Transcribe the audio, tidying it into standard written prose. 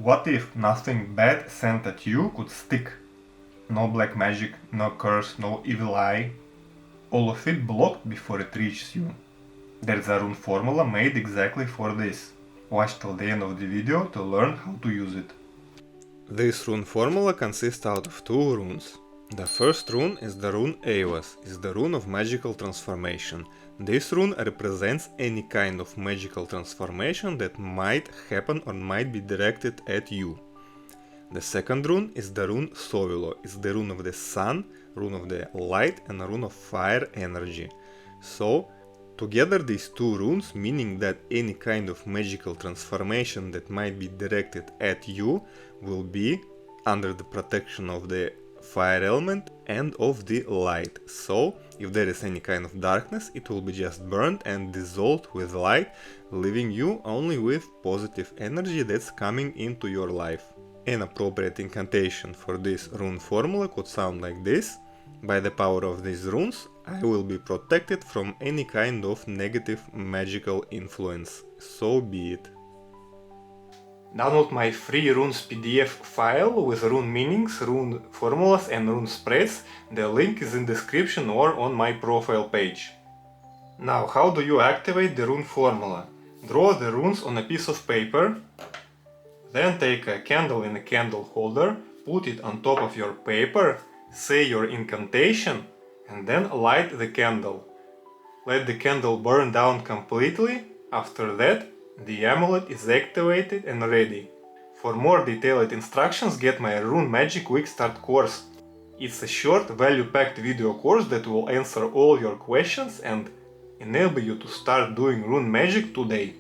What if nothing bad sent at you could stick? No black magic, no curse, no evil eye. All of it blocked before it reaches you. There's a rune formula made exactly for this. Watch till the end of the video to learn how to use it. This rune formula consists out of two runes. The first rune is the rune Avas, is the rune of magical transformation. This rune represents any kind of magical transformation that might happen or might be directed at you. The second rune is the rune Sovilo, is the rune of the sun, rune of the light and rune of fire energy. So, together these two runes, meaning that any kind of magical transformation that might be directed at you will be under the protection of the fire element and of the light. So, if there is any kind of darkness, it will be just burned and dissolved with light, leaving you only with positive energy that's coming into your life. An appropriate incantation for this rune formula could sound like this. By the power of these runes, I will be protected from any kind of negative magical influence. So be it. Download my free runes PDF file with rune meanings, rune formulas and rune spreads. The link is in description or on my profile page. Now, how do you activate the rune formula? Draw the runes on a piece of paper. Then take a candle in a candle holder, put it on top of your paper, say your incantation, and then light the candle. Let the candle burn down completely. After that, the amulet is activated and ready. For more detailed instructions, get my Rune Magic Quick Start course. It's a short, value-packed video course that will answer all your questions and enable you to start doing rune magic today.